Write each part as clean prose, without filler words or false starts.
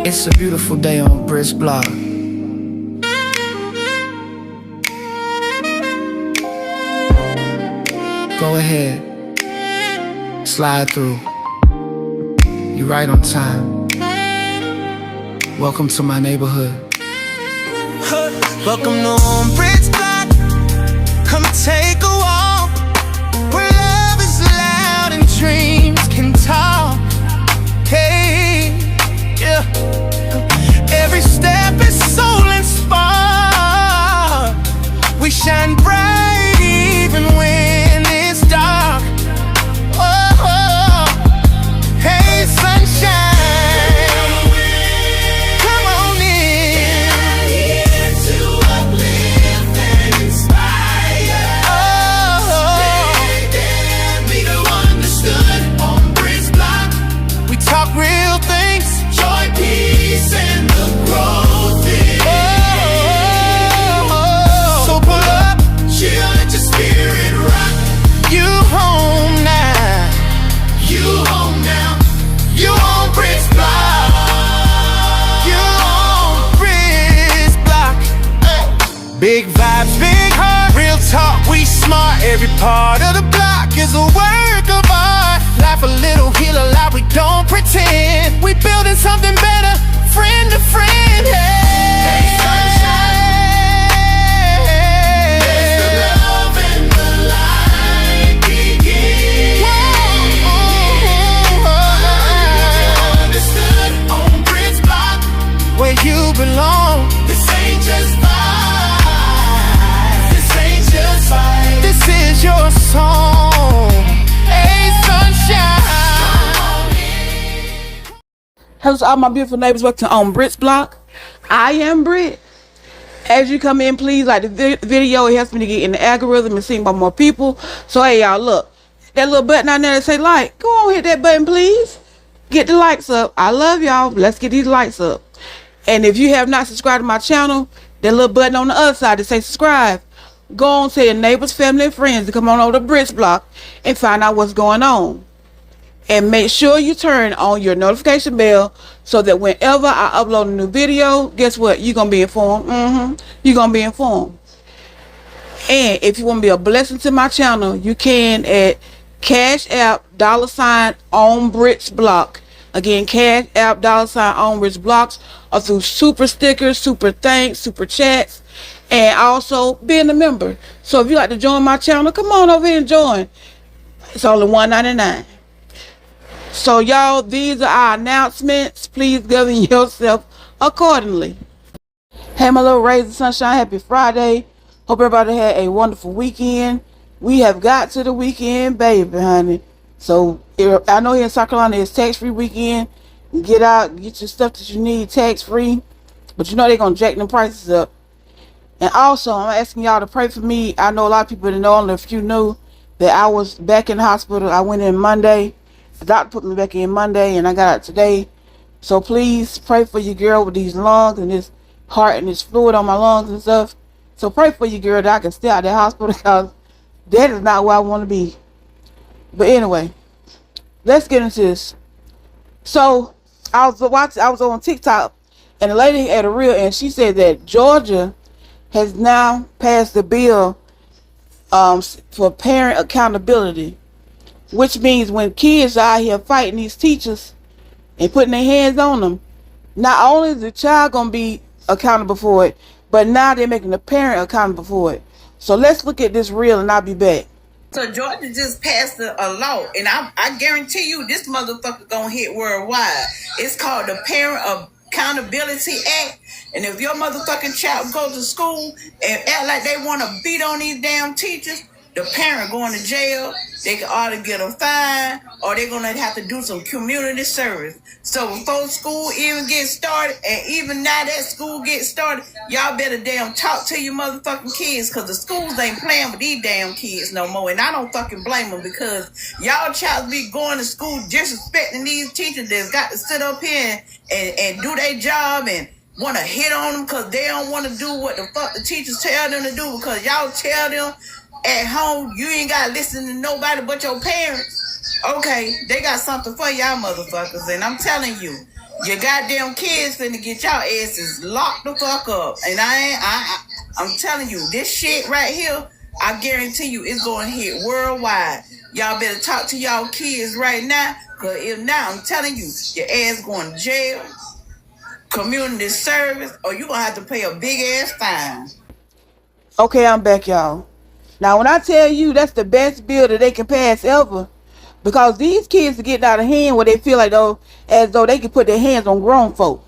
It's a beautiful day on Brisk Block. Go ahead, slide through. You right on time. Welcome to my neighborhood. Welcome to Brisk Block. Come take a walk where love is loud and dreams can talk. Hey, yeah. Every step is soul inspired. We shine bright even when it's dark. Oh, hey, sunshine. Big vibes, big heart, real talk, we smart. Every part of the block is a work of art. Life a little, heal a lot, we don't pretend. We building something better, friend to friend. Hey, sunshine, let the love and the light begin. Understood on Brisk Block, where you belong. This ain't just this is your song. Hey, sunshine. Hello to all my beautiful neighbors working on Brisk Block. I am Brit. As you come in, please like the video. It helps me to get in the algorithm and seen by more people. So hey y'all, look, that little button out there that say like, go on, hit that button please. Get the likes up. I love y'all. Let's get these likes up. And if you have not subscribed to my channel, that little button on the other side that say subscribe, go on to your neighbors, family, and friends to come on over to Brisk Block and find out what's going on. And make sure you turn on your notification bell so that whenever I upload a new video, guess what? You're going to be informed. You're going to be informed. And if you want to be a blessing to my channel, you can at Cash App $ on Brisk Block. Again, Cash App $ on Brisk Blocks, or through super stickers, super thanks, super chats, and also being a member. So if you like to join my channel, come on over here and join. It's only $1.99. So y'all, these are our announcements. Please govern yourself accordingly. Hey my little rays of sunshine, happy Friday. Hope everybody had a wonderful weekend. We have got to the weekend, baby, honey. So I know here in South Carolina it's tax-free weekend. Get out, get your stuff that you need tax-free. But you know they're going to jack them prices up. And also, I'm asking y'all to pray for me. I know a lot of people didn't know, only a few knew that I was back in the hospital. I went in Monday. The doctor put me back in Monday, and I got out today. So please pray for your girl with these lungs and this heart and this fluid on my lungs and stuff. So pray for your girl that I can stay out of that hospital, because that is not where I want to be. But anyway, let's get into this. So I was on TikTok, and the lady had a reel, and she said that Georgia has now passed the bill for parent accountability, which means when kids are out here fighting these teachers and putting their hands on them, not only is the child going to be accountable for it, but now they're making the parent accountable for it. So let's look at this reel and I'll be back. So Georgia just passed a law, and I guarantee you this motherfucker gonna hit worldwide. It's called the Parent Accountability Act. And if your motherfucking child goes to school and act like they want to beat on these damn teachers, the parent going to jail. They can either get a fine or they're going to have to do some community service. So before school even gets started, and even now that school gets started, y'all better damn talk to your motherfucking kids, because the schools ain't playing with these damn kids no more. And I don't fucking blame them, because y'all child be going to school disrespecting these teachers that's got to sit up here and do their job and want to hit on them because they don't want to do what the fuck the teachers tell them to do, because y'all tell them at home you ain't got to listen to nobody but your parents. Okay, they got something for y'all motherfuckers, and I'm telling you, Your goddamn kids finna get y'all asses locked the fuck up. And I'm telling you, this shit right here, I guarantee you it's going to hit worldwide. Y'all better talk to y'all kids right now, because if not, I'm telling you, your ass going to jail, community service, or you going to have to pay a big ass fine. Okay, I'm back, y'all. Now, when I tell you that's the best bill that they can pass ever, because these kids are getting out of hand where they feel like as though they can put their hands on grown folk.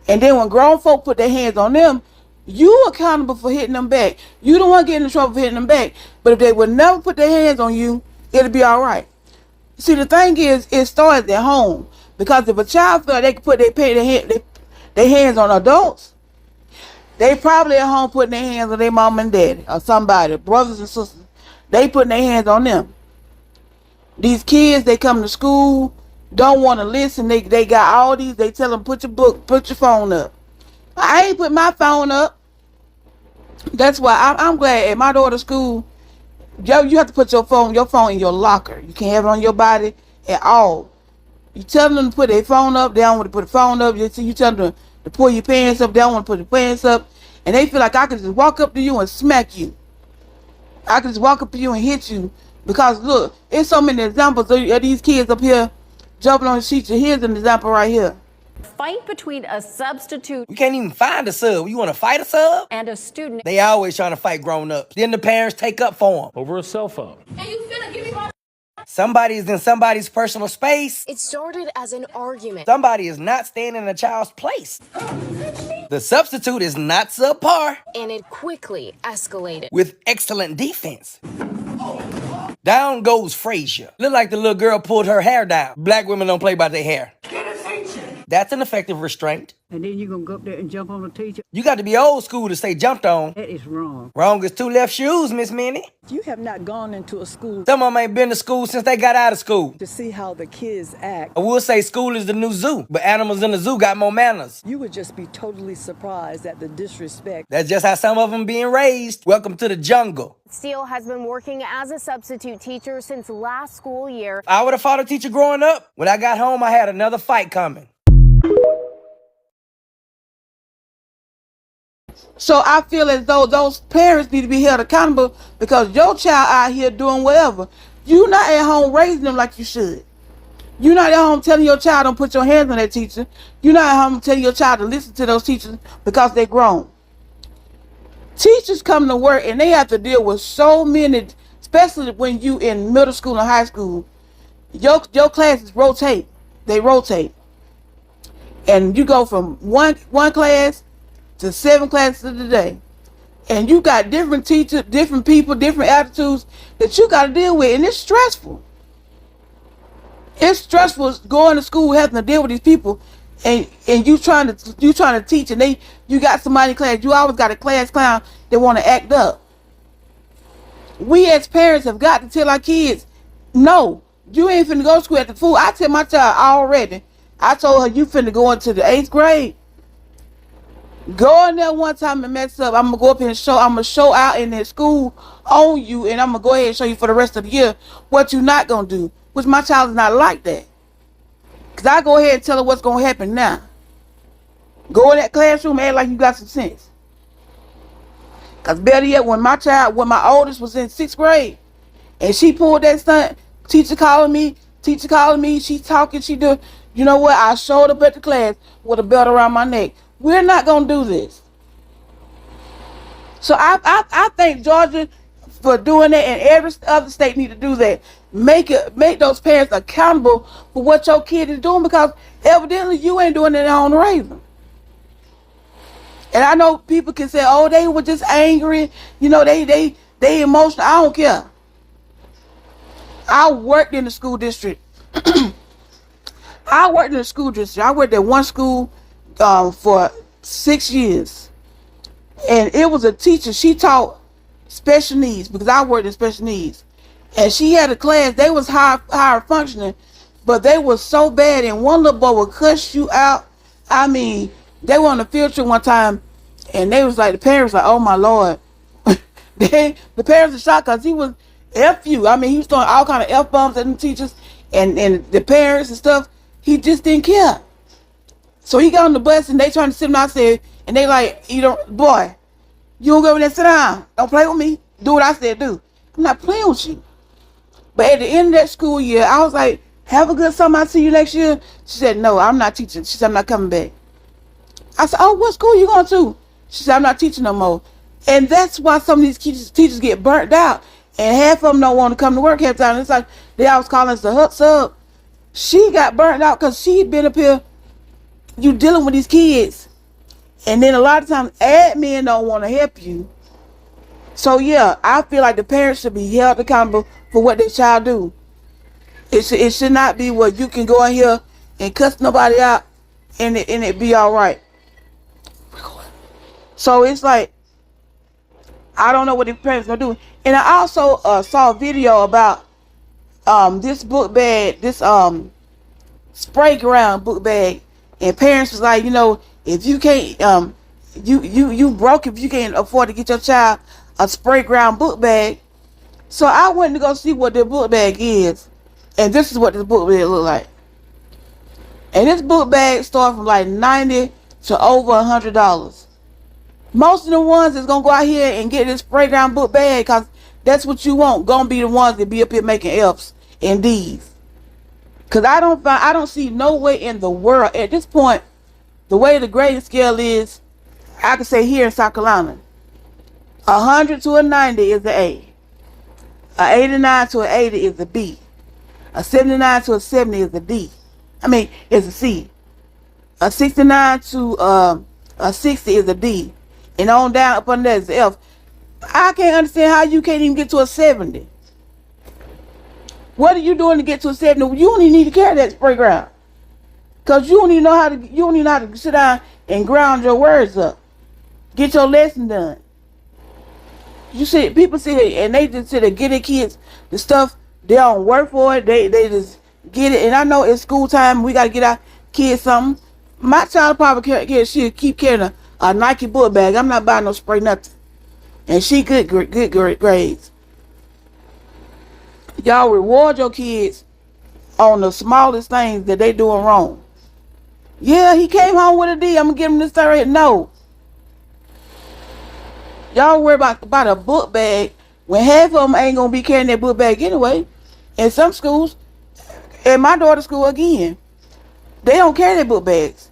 And then when grown folk put their hands on them, you accountable for hitting them back. You don't want to get in trouble for hitting them back. But if they would never put their hands on you, it'll be all right. See, the thing is, it starts at home. Because if a child feel like they can put their hands on adults, they probably at home putting their hands on their mom and daddy or somebody, brothers and sisters. They putting their hands on them. These kids, they come to school, don't want to listen. They got all these. They tell them, put your phone up. I ain't put my phone up. That's why I'm glad at my daughter's school, you have to put your phone in your locker. You can't have it on your body at all. You tell them to put their phone up, they don't want to put the phone up. You tell them to pull your pants up, they don't want to put the pants up. And they feel like I could just walk up to you and smack you. I could just walk up to you and hit you. Because look, it's so many examples of these kids up here jumping on the teacher. Here's an example right here. Fight between a substitute. We can't even find a sub. You want to fight a sub? And a student. They always trying to fight grown-ups. Then the parents take up for them. Over a cell phone. And you finna give me my... Somebody is in somebody's personal space. It started as an argument. Somebody is not staying in a child's place. The substitute is not subpar. And it quickly escalated. With excellent defense. Down goes Frazier. Look like the little girl pulled her hair down. Black women don't play by their hair. That's an effective restraint. And then you're going to go up there and jump on the teacher? You got to be old school to say jumped on. That is wrong. Wrong as two left shoes, Miss Minnie. You have not gone into a school Some of them ain't been to school since they got out of school. to see how the kids act. I will say school is the new zoo, but animals in the zoo got more manners. You would just be totally surprised at the disrespect. That's just how some of them being raised. Welcome to the jungle. Steele has been working as a substitute teacher since last school year. I would have fought a teacher growing up. When I got home, I had another fight coming. So I feel as though those parents need to be held accountable because your child out here doing whatever. You not at home raising them like you should. You're not at home telling your child don't put your hands on that teacher. You're not at home telling your child to listen to those teachers because they're grown. Teachers come to work and they have to deal with so many, especially when you in middle school and high school. Your classes rotate. They rotate. And you go from one class to 7 classes a day. And you got different teachers, different people, different attitudes that you got to deal with. And it's stressful. It's stressful going to school having to deal with these people and you trying to teach and you got somebody in class. You always got a class clown that want to act up. We as parents have got to tell our kids, no, you ain't finna go to school at the fool. I tell my child already. I told her you finna go into the 8th grade. Go in there one time and mess up. I'm gonna go up here and I'm gonna show out in that school on you, and I'm gonna go ahead and show you for the rest of the year what you're not gonna do. Which my child is not like that. Cause I go ahead and tell her what's gonna happen now. Go in that classroom and act like you got some sense. Cause better yet, when my oldest was in 6th grade, and she pulled that stunt, teacher calling me, she talking, she do. You know what? I showed up at the class with a belt around my neck. We're not gonna do this. So I thank Georgia for doing that, and every other state need to do that. Make those parents accountable for what your kid is doing, because evidently you ain't doing it on the raising. And I know people can say, "Oh, they were just angry," you know, they emotional. I don't care. I worked in the school district. I worked at one school for 6 years, and it was a teacher. She taught special needs because I worked in special needs, and she had a class. They was higher functioning, but they was so bad. And one little boy would cuss you out. I mean, they were on a field trip one time, and they was like, the parents like, oh my Lord, the parents were shocked because he was F you. I mean, he was throwing all kind of F bombs at the teachers and the parents and stuff. He just didn't care. So he got on the bus and they trying to sit him down. I said, and they like, you don't, boy, you don't go over there, sit down. Don't play with me. Do what I said do. I'm not playing with you. But at the end of that school year, I was like, have a good summer. I'll see you next year. She said, no, I'm not teaching. She said, I'm not coming back. I said, oh, what school you going to? She said, I'm not teaching no more. And that's why some of these teachers get burnt out. And half of them don't want to come to work half the time. It's like they always calling us the hut sub. She got burnt out because she'd been up here, you dealing with these kids. And then a lot of times, admin don't want to help you. So, yeah, I feel like the parents should be held accountable for what their child do. It should not be where you can go in here and cuss nobody out and it be all right. So, it's like, I don't know what the parents going to do. And I also saw a video about this book bag, this spray ground book bag. And parents was like, you know, if you can't, you broke if you can't afford to get your child a spray ground book bag. So I went to go see what the book bag is. And this is what this book bag look like. And this book bag starts from like $90 to over $100. Most of the ones that's gonna go out here and get this spray ground book bag, cause that's what you want, gonna be the ones that be up here making F's and D's. Cause I don't see no way in the world at this point, the way the grading scale is, I could say here in South Carolina, 100 to a 90 is the A 89 to an 80 is the B, a 79 to a 70 is the D. I mean, is a C. A 69 to a 60 is a D, and on down up under that is the F. I can't understand how you can't even get to a 70. What are you doing to get to a 70? You don't even need to carry that spray ground. Cause you don't even know how to sit down and ground your words up. Get your lesson done. You see, people sit here and they just sit there, get their kids the stuff, they don't work for it, they just get it. And I know it's school time, we gotta get our kids something. My child probably she'll keep carrying a Nike book bag. I'm not buying no spray nothing. And she good grades. Y'all reward your kids on the smallest things that they doing wrong. Yeah, he came home with a D. I'm gonna give him this third. No. Y'all worry about a book bag when half of them ain't gonna be carrying that book bag anyway. In some schools, in my daughter's school again, they don't carry their book bags.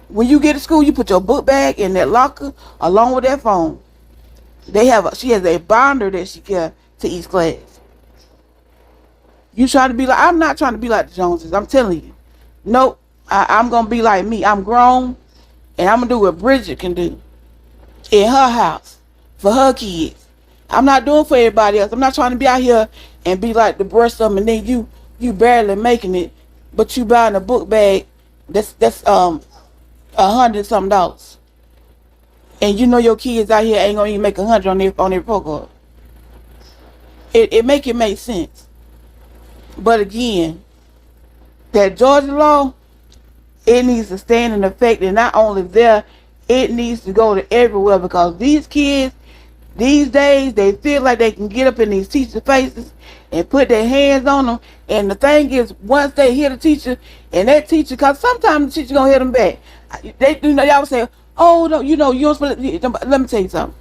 When you get to school, you put your book bag in that locker along with that phone. She has a binder that she carries to each class. You try to be like, I'm not trying to be like the Joneses. I'm telling you. Nope. I'm going to be like me. I'm grown. And I'm going to do what Bridget can do. In her house. For her kids. I'm not doing for everybody else. I'm not trying to be out here and be like the rest of them. And then you barely making it. But you buying a book bag that's $100-something. And you know your kids out here ain't going to even make 100 on their report card. It make sense. But again, that Georgia law, it needs to stand in effect, and not only there, it needs to go to everywhere, because these kids, these days, they feel like they can get up in these teachers' faces and put their hands on them. And the thing is, once they hear the teacher, and that teacher, because sometimes the teacher gonna hit them back. They, y'all say, oh no, you don't supposed to. Let me tell you something.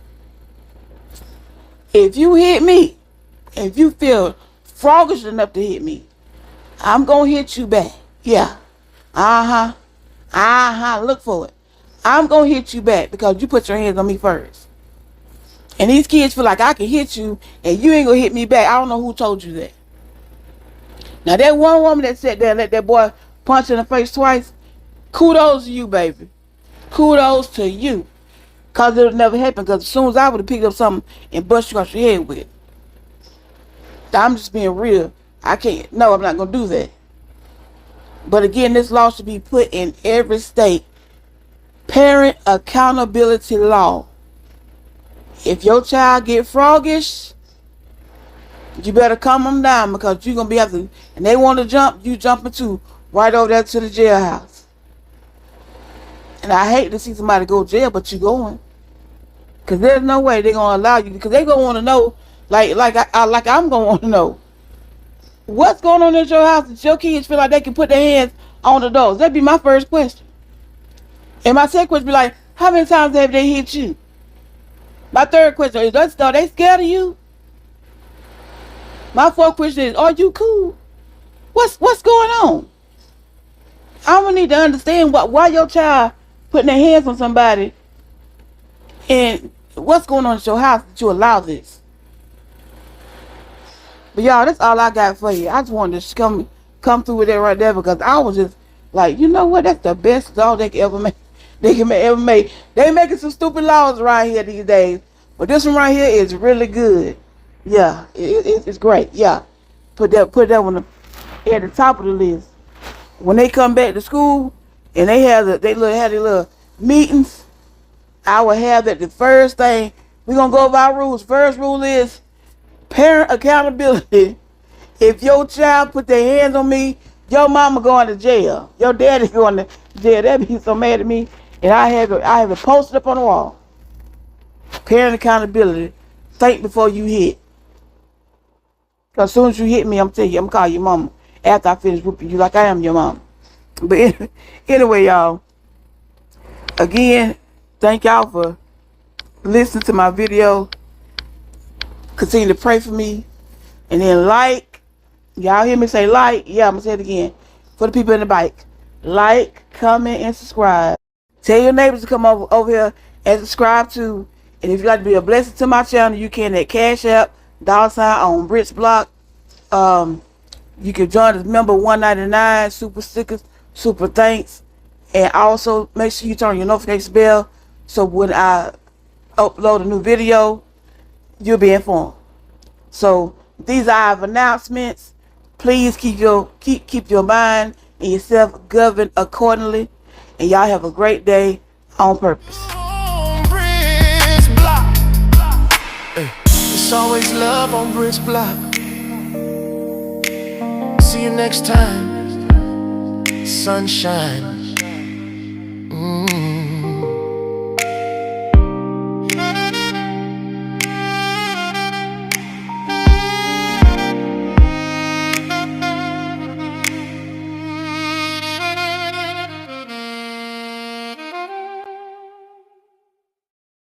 If you hit me, if you feel froggish enough to hit me, I'm gonna hit you back. Yeah. Look for it. I'm gonna hit you back because you put your hands on me first. And these kids feel like I can hit you and you ain't gonna hit me back. I don't know who told you that. Now that one woman that sat there and let that boy punch in the face twice, kudos to you, baby. Kudos to you. Cause it'll never happen, because as soon as I would have picked up something and bust you across your head with it. I'm just being real. I can't. No, I'm not going to do that. But again, this law should be put in every state. Parent accountability law. If your child get froggish, you better calm them down, because you're going to be able to, and they want to jump, you jumping too, right over there to the jailhouse. And I hate to see somebody go to jail, but you going. Because there's no way they're going to allow you, because they're going to want to know, like I'm going to want to know, what's going on at your house that your kids feel like they can put their hands on the doors. That'd be my first question. And my second question be like, how many times have they hit you? My third question is, are they scared of you? My fourth question is, are you cool? What's going on? I don't need to understand why your child putting their hands on somebody and what's going on at your house that you allow this. But y'all, that's all I got for you. I just wanted to come through with that right there because I was just like, you know what? That's the best law they can ever make. Ever make. They making some stupid laws around here these days, but this one right here is really good. Yeah, it's great. Yeah, put that one at the top of the list. When they come back to school and they have their little meetings, I will have that. The first thing we're gonna go over our rules. First rule is parent accountability. If your child put their hands on me, your mama going to jail. Your daddy going to jail. They'd be so mad at me. And I have it posted up on the wall. Parent accountability. Think before you hit. Because as soon as you hit me, I'm telling you, I'm gonna call your mama after I finish whooping you like I am your mom. But anyway, y'all. Again, thank y'all for listening to my video. Continue to pray for me. And then like. Y'all hear me say like? Yeah, I'm gonna say it again. For the people in the bike. Like, comment, and subscribe. Tell your neighbors to come over here and subscribe too. And if you'd like to be a blessing to my channel, you can at Cash App, $ on Brits Block. You can join as member 199, super stickers, super thanks. And also make sure you turn your notification bell so when I upload a new video, you'll be informed. So these are our announcements. Please keep your mind and yourself governed accordingly. And y'all have a great day on purpose. Brits Block. Hey, it's always love on Brits Block. See you next time. Sunshine.